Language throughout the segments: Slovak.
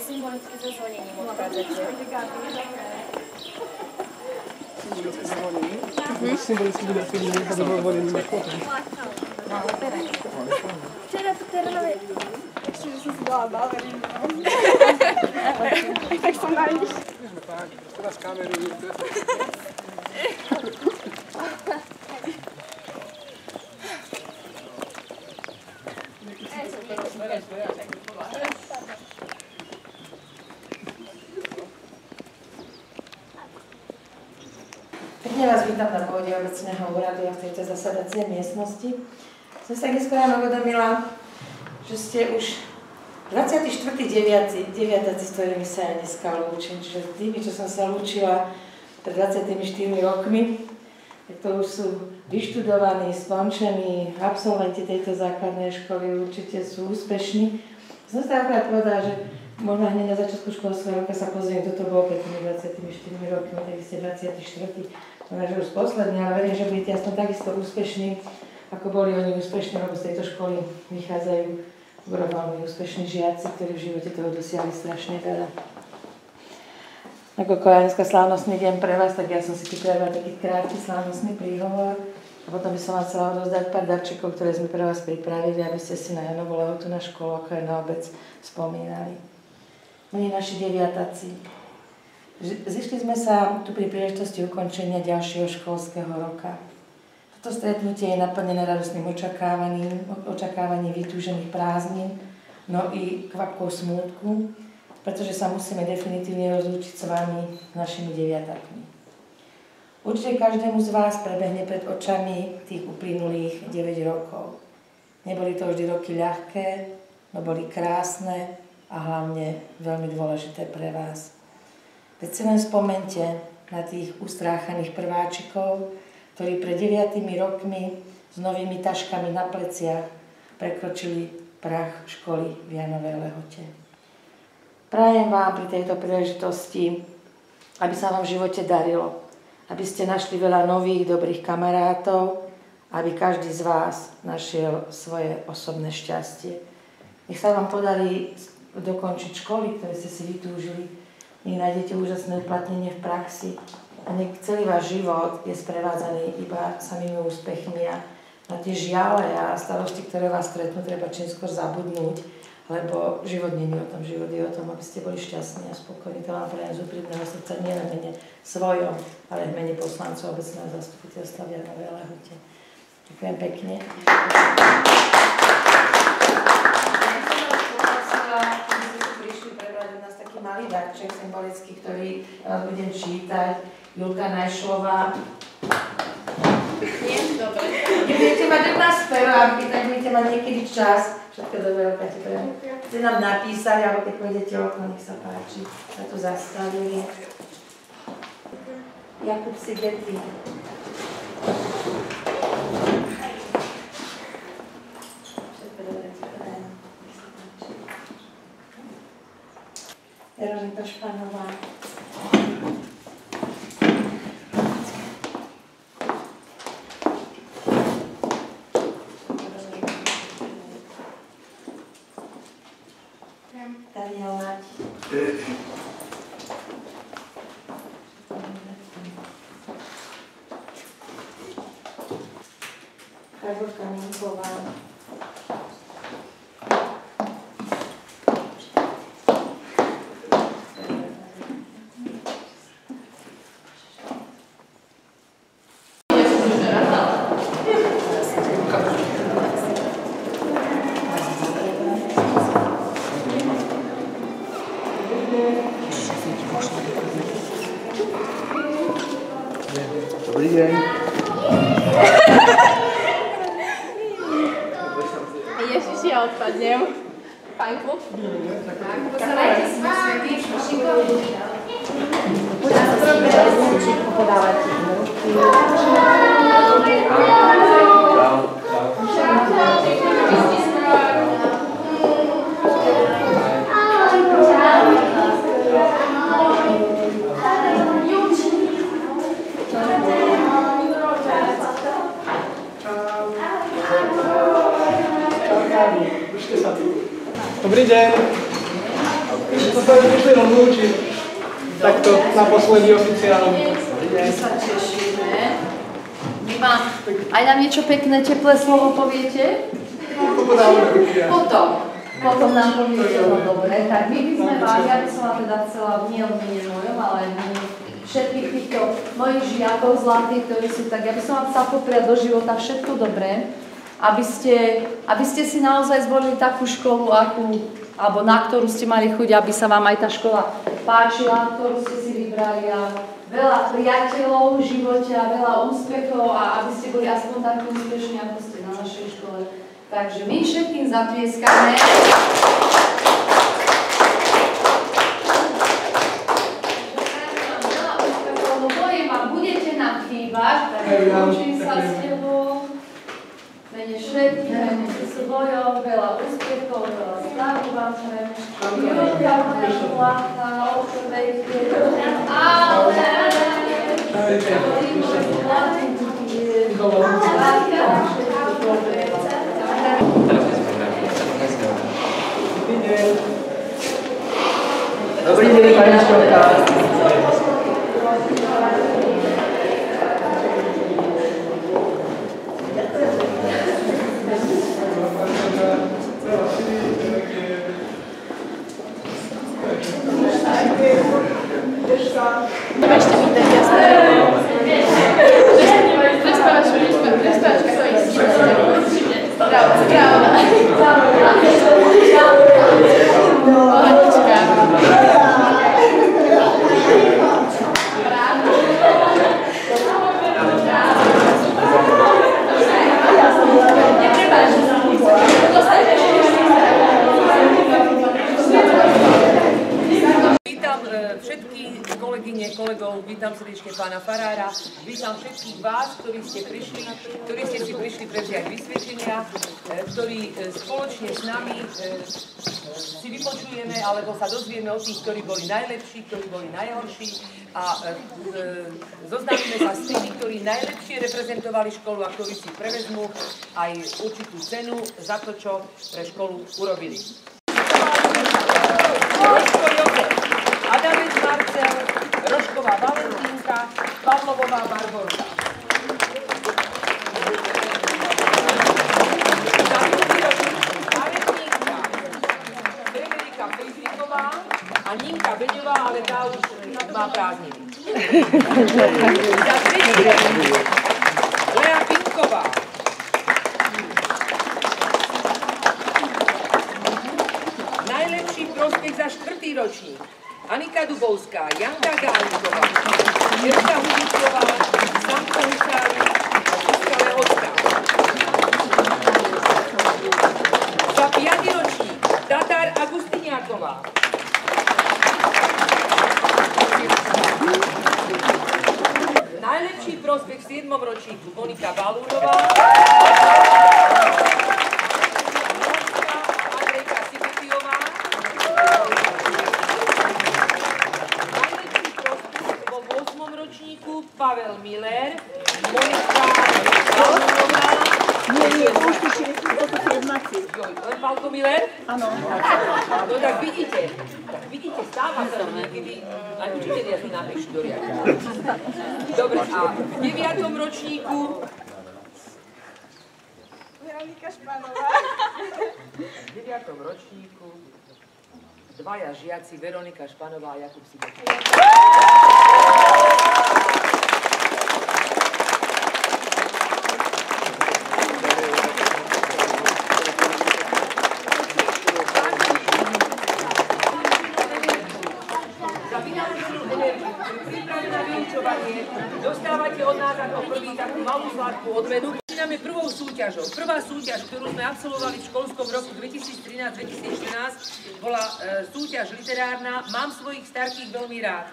symbolicky so zvonením odchádzate. Symbolicky zvonením? Symbolicky bude chodím do zvonením na chod. Včera to terénové... Ešte, že som si dala balverinu. Tak som najniž. My sme tak, teraz kamery. Pekne vás vítam na pôde obecného úradu a v tejto zasadacej miestnosti. Som sa dnes ráno uvedomila, že ste už 24.9. s ktorými sa ja dneska lúčim. Čiže s tými, čo som sa lúčila pred 24 rokmi, tak to už sú vyštudovaní, skončení absolventi tejto základnej školy, určite sú úspešní. Som sa akorát povedala, že možno hneď na začiatku školského roka sa pozriem, kto to bol pred tými 24 rokmi, tak ste 24. Možno, že už posledný, ale verím, že budete aspoň takisto úspešní, ako boli oni úspešní, lebo z tejto školy vychádzajú veľmi úspešní žiaci, ktorí v živote toho dosiahli strašne veľa. Ako je dneska slávnostný deň pre vás, tak ja som si pripravila taký krátky slávnostný príhovor a potom by som vám chcela rozdať pár darčekov, ktoré sme pre vás pripravili, aby ste si na Janovú lehotu na školu, ako je na obec, spomínali. Milí naši deviatáci, zišli sme sa tu pri príležitosti ukončenia ďalšieho školského roka. Toto stretnutie je naplnené radostným očakávaním vytúžených prázdnin, no i kvapkou smútku, pretože sa musíme definitívne rozlúčiť s vami, našimi deviatakmi. Určite každému z vás prebehne pred očami tých uplynulých 9 rokov. Neboli to vždy roky ľahké, no boli krásne a hlavne veľmi dôležité pre vás. Veď si len spomente na tých ustráchaných prváčikov, ktorí pred 9 rokmi s novými taškami na pleciach prekročili prah školy v Janovej Lehote. Prajem vám pri tejto príležitosti, aby sa vám v živote darilo, aby ste našli veľa nových, dobrých kamarátov, aby každý z vás našiel svoje osobné šťastie. Nech sa vám podarí dokončiť školy, ktoré ste si vytúžili, nech nájdete úžasné uplatnenie v praxi a nech celý váš život je sprevádzaný iba samými úspechmi a na tie žiale a starosti, ktoré vás stretnú, treba čím skôr zabudnúť, lebo život nie je o tom, život je o tom, aby ste boli šťastní a spokojní. To vám prajem z úprimného srdca, nie na mene svojom, ale v mene poslancov obecného zastupiteľstva v Janovej Lehote. Ďakujem pekne. Prišli prebrať od nás taký malý darček symbolický, ktorý vás budem čítať. Julka Najšlová. Nie? Dobre. Nebudete mať od nás speváky, tak budete mať niekedy čas. Všetko dobré, Kati, prejme. Ste nám napísali, alebo keď pôjdete okno, nech sa páči. Sa tu zastavili. Jakub Sigety. Všetko dobré, prejme. Nech sa páči. Veronika Španová. Daniel Nať. Karolka Minková. Dobrý deň. Ježiš, ja odpadnem. Pánku? Tak, postarajte si na svetý šušikov. Podávate. Dobrý deň. To sa prišli rozlúčiť. Takto naposledy oficiálne. My sa tešíme. Aj nám niečo pekné, teplé slovo poviete? Potom nám poviete, no dobre. Tak my by sme vám, ja by som vám teda chcela nie len mene mojom, ale aj mene všetkých týchto mojich žiakov zlatých, ktorí sú tak, ja by som vám chcela popriať do života všetko dobré, aby ste si naozaj zvolili takú školu, alebo na ktorú ste mali chuť, aby sa vám aj tá škola páčila, ktorú ste si vybrali a veľa priateľov v živote a veľa úspechov a aby ste boli aspoň tak úspešní, ako ste na našej škole. Takže my všetkým zatlieskame. Veľa úspechov, no bojem vám, budete nám chýbať, takže učím sa s tebou. Mene všetkých, mene svojom, veľa úspechov, veľa slavu vám prajem. Ľudia, moja zlatá, otvejte. Dobrý deň, pani učiteľka. Ešte mi dať jasné. Prespávačka svojich síl. Správna. Pohodička. Všetky kolegyne, kolegov, vítam srdečne pána farára, vítam všetkých vás, ktorí ste si prišli prevziať vysvedčenia, ktorí spoločne s nami si vypočujeme alebo sa dozvieme o tých, ktorí boli najlepší, ktorí boli najhorší a zoznámime sa s tými, ktorí najlepšie reprezentovali školu a ktorí si prevezmú aj určitú cenu za to, čo pre školu urobili. Adamec Marcel, Rožková Valentínka, Pavlovová Barborka. Pamätníka Frederika Friedrichová a Ninka Beňová, ale tá už má prázdniny. Za tretie Lea Pinková. Najlepší prospech za 4. ročník. Anika Dubovská, Janka Gáliková, Jirka Hudičová, Samko Husárik a Zuzka Lehocká. Za 5. ročník Tatar Agustiniáková. Najlepší prospech v 7. ročníku Monika Balúnová. Pavel Miller, Monika Balúnová. Nie, to už ty to sú jednáci. Len Pálko Miller? Áno. No tak vidíte, stáva sa niekedy, aj učitelia si napíšu do riadku. Dobre, a v 9. ročníku Veronika Španová. v 9. ročníku dvaja žiaci Veronika Španová a Jakub Sibeček. Dostávate od nás ako prvý takú malú sladkú odmenu. Začíname prvou súťažou. Prvá súťaž, ktorú sme absolvovali v školskom roku 2013-2014, bola súťaž literárna Mám svojich starkých veľmi rád.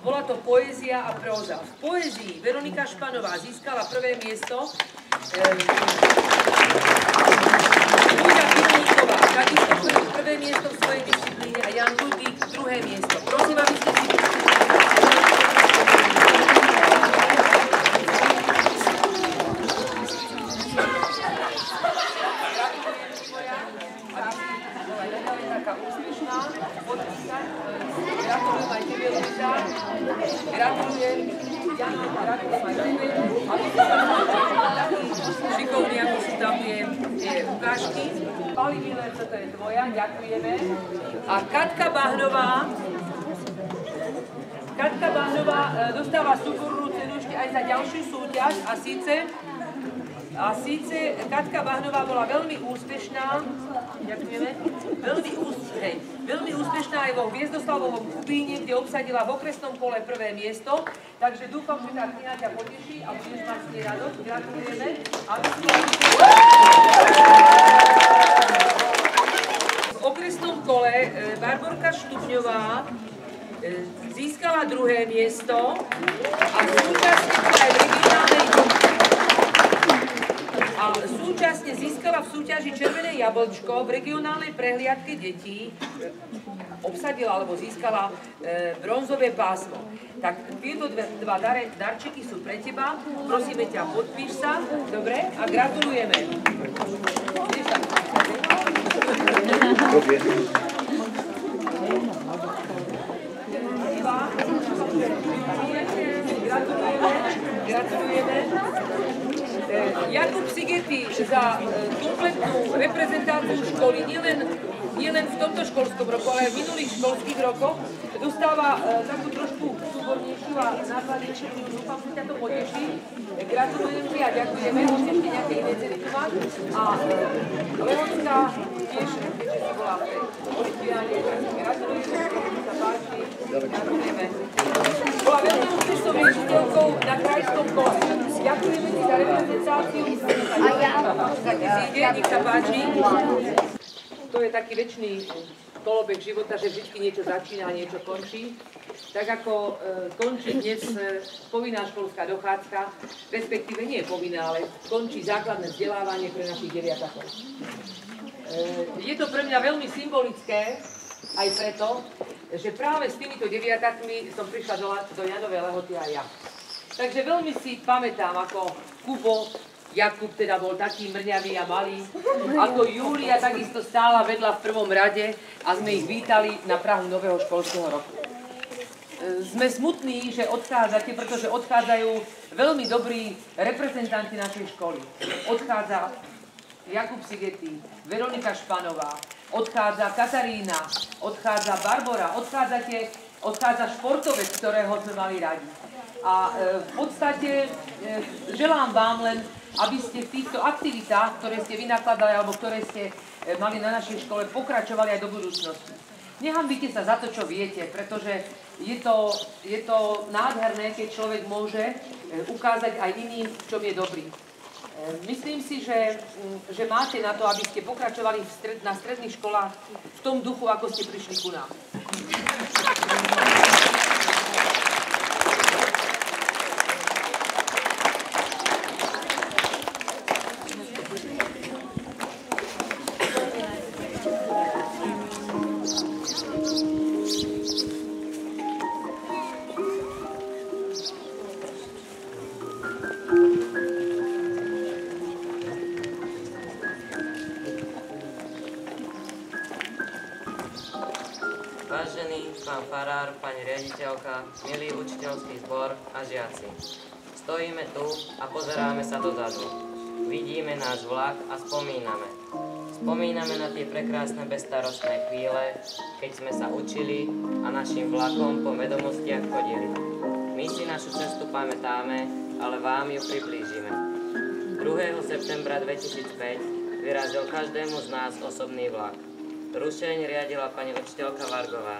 Bola to poézia a próza. V poézii Veronika Španová získala prvé miesto. Ľudia Pilníková takisto prvé miesto v svojej disciplíne a Jan Ludvík druhé miesto. Prosím, aby ste si... je taká úspešná, podpísať. Gratulujem aj tebe, Luisa. Gratulujem. Jano, gratulujem aj tebe. A vy ste takí šikovní, ako sú tam tie ukážky. Pali Miller, toto je tvoja, ďakujeme. A Katka Bahnová dostáva súbornú cenu ešte aj za ďalšiu súťaž a síce Katka Bahnová bola veľmi úspešná, ďakujeme, veľmi úspešná aj vo Hviezdoslavovom Kubíne, kde obsadila v okresnom kole prvé miesto, takže dúfam, že tá kniha ťa poteší a budeš mať s nej radosť, gratulujeme. V okresnom kole Barborka Štupňová získala druhé miesto a súčasne získala v súťaži Červené jablčko v regionálnej prehliadke detí, obsadila alebo získala bronzové pásmo. Tak tieto dva darčeky sú pre teba, prosíme ťa, podpíš sa, dobre? A gratulujeme. Gratulujeme. Jakub Sigeti za kompletnú reprezentáciu školy, nielen v tomto školskom roku, ale aj v minulých školských rokoch, dostáva takú trošku súbornejšiu a nákladnejšiu, dúfam, že ťa to poteší. Gratulujem ti a ďakujeme, ešte nejaké iné ceny tu máš. A Leonská tiež, keďže si bola v tej olympiáde, gratulujeme, sa páči, gratulujeme. Bola veľmi úspešnou riešiteľkou na krajskom kole. Ďakujeme ti za reprezentáciu. A ja. Tak zíde, nech sa páči. To je taký večný kolobek života, že vždy niečo začína a niečo končí. Tak ako končí dnes povinná školská dochádzka, respektíve nie je povinná, ale končí základné vzdelávanie pre našich deviatakov. Je to pre mňa veľmi symbolické, aj preto, že práve s týmito deviatakmi som prišla do Janovej Lehoty aj ja. Takže veľmi si pamätám, ako Kubo, Jakub teda bol taký mrňavý a malý, ako Júlia takisto stála vedľa v prvom rade a sme ich vítali na prahu nového školského roku. Sme smutní, že odchádzate, pretože odchádzajú veľmi dobrí reprezentanti našej školy. Odchádza Jakub Sigeti, Veronika Španová, odchádza Katarína, odchádza Barbora, odchádza športovec, ktorého sme mali radi. A v podstate želám vám len, aby ste v týchto aktivitách, ktoré ste vynakladali alebo ktoré ste mali na našej škole, pokračovali aj do budúcnosti. Nehanbite sa za to, čo viete, pretože je to nádherné, keď človek môže ukázať aj iným, v čom je dobrý. Myslím si, že máte na to, aby ste pokračovali na stredných školách v tom duchu, ako ste prišli ku nám. Vážený pán farár, pani riaditeľka, milý učiteľský zbor a žiaci. Stojíme tu a pozeráme sa dozadu. Vidíme náš vlak a spomíname. Spomíname na tie prekrásne bezstarostné chvíle, keď sme sa učili a našim vlakom po vedomostiach chodili. My si našu cestu pamätáme, ale vám ju priblížime. 2. septembra 2005 vyrazil každému z nás osobný vlak. Rušeň riadila pani učiteľka Vargová.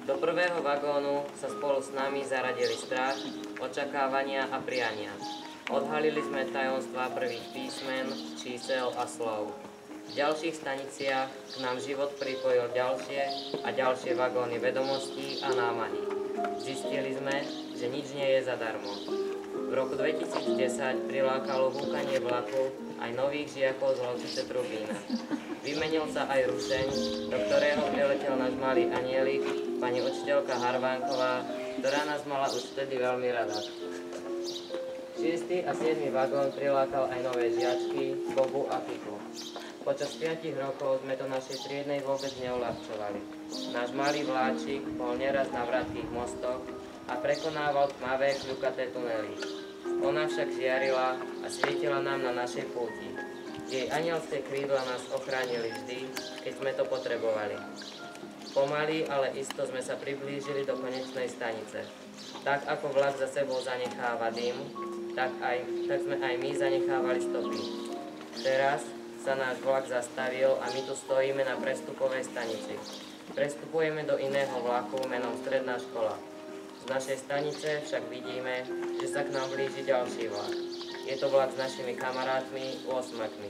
Do prvého vagónu sa spolu s nami zaradili strach, očakávania a priania. Odhalili sme tajomstvá prvých písmen, čísel a slov. V ďalších staniciach k nám život pripojil ďalšie a ďalšie vagóny vedomostí a námahy. Zistili sme, že nič nie je zadarmo. V roku 2010 prilákalo húkanie vlaku aj nových žiakov z Lovčice Trubína. Vymenil sa aj Rušeň, do ktorého priletel náš malý anielik, pani učiteľka Harvánková, ktorá nás mala už vtedy veľmi rada. 6. a 7. vagón prilákal aj nové žiačky, Bobu a Piku. Počas 5 rokov sme to našej triednej vôbec neuľahčovali. Náš malý vláčik bol neraz na vratkých mostoch a prekonával tmavé, kľukaté tunely. Ona však žiarila a svietila nám na našej púti. Jej anielské krídla nás ochránili vždy, keď sme to potrebovali. Pomaly, ale isto sme sa priblížili do konečnej stanice. Tak ako vlak za sebou zanecháva dym, tak sme aj my zanechávali stopy. Teraz sa náš vlak zastavil a my tu stojíme na prestupovej stanici. Prestupujeme do iného vlaku menom Stredná škola. Z našej stanice však vidíme, že sa k nám blíži ďalší vlak. Je to vlak s našimi kamarátmi, 8-kmi.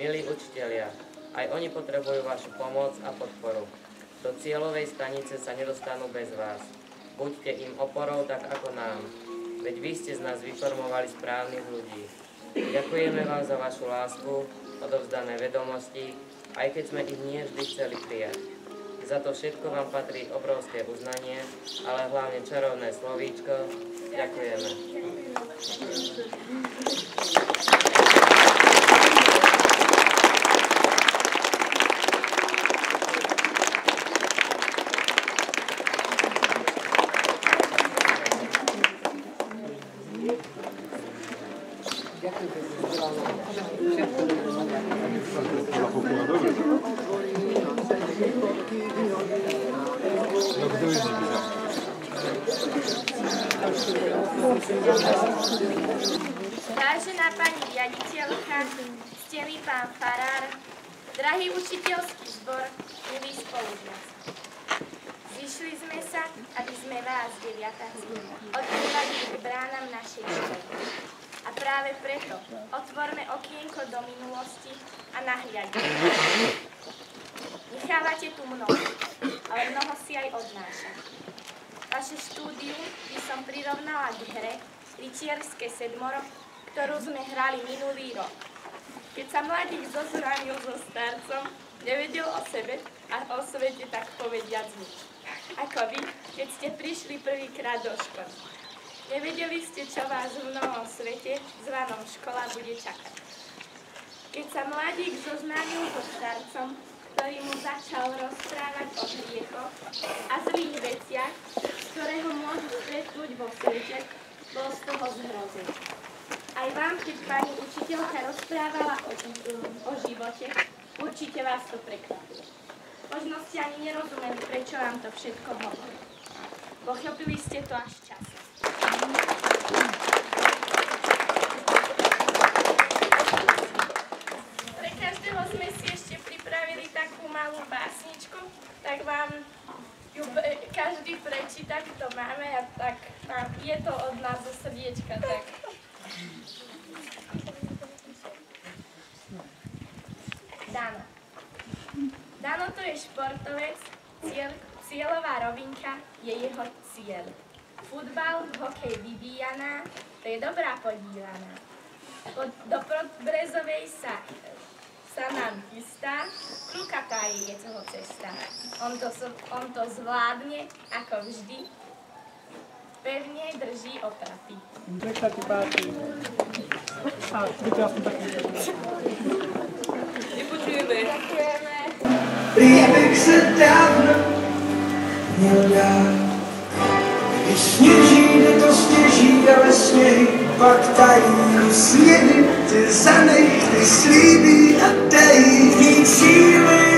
Milí učitelia, aj oni potrebujú vašu pomoc a podporu. Do cieľovej stanice sa nedostanú bez vás. Buďte im oporou tak ako nám. Veď vy ste z nás vyformovali správnych ľudí. Ďakujeme vám za vašu lásku, odovzdané vedomosti, aj keď sme ich nie vždy chceli prijať. Za to všetko vám patrí obrovské uznanie, ale hlavne čarovné slovíčko. Ďakujeme. Vážená pani riaditeľka, ctený pán farár, drahý učiteľský zbor, milí spolužiaci. Zišli sme sa, aby sme vás, deviatáci, odprevadili k bránam našej školy. A práve preto otvorme okienko do minulosti a nahliadnime. Nechávate tu mnoho, ale mnoho si aj odnášate. Vaše štúdium by som prirovnala k hre Rytierské sedmoro, ktorú sme hrali minulý rok. Keď sa mladík zozranil so starcom, nevedel o sebe a o svete tak povediac nič. Ako vy, keď ste prišli prvýkrát do školy. Nevedeli ste, čo vás v novom svete, zvanom škola, bude čakať. Keď sa mladík zoznámil so starcom, ktorý mu začal rozprávať o hriechoch a zlých veciach, ktoré ho môžu stretnúť vo svete, bol z toho zhrozený. Aj vám, keď pani učiteľka rozprávala o živote, určite vás to prekvapilo. Možno ste ani nerozumeli, prečo vám to všetko hovorí. Pochopili ste to až časom. Pre každého sme si ešte pripravili takú malú básničku, tak vám ju každý prečíta, kto máme, a tak je to od nás zo srdiečka, tak. Dano. Dano to je športovec, cieľová rovinka je jeho cieľ. Futbal, hokej vyvíjaná, to je dobrá podívaná. Do Podbrezovej sa nám chystá, krukatá je jeho cesta. On to zvládne, ako vždy, pevne drží opraty. Tak sa ti páči. A buďte aspoň taký. Nepočujeme. Ďakujeme. Příběh se dávno měl dát. Když sněží, jde to sněží, ale sněhy pak tají. Sněhy ty zanech, ty slíbí a dají. Tvý cíly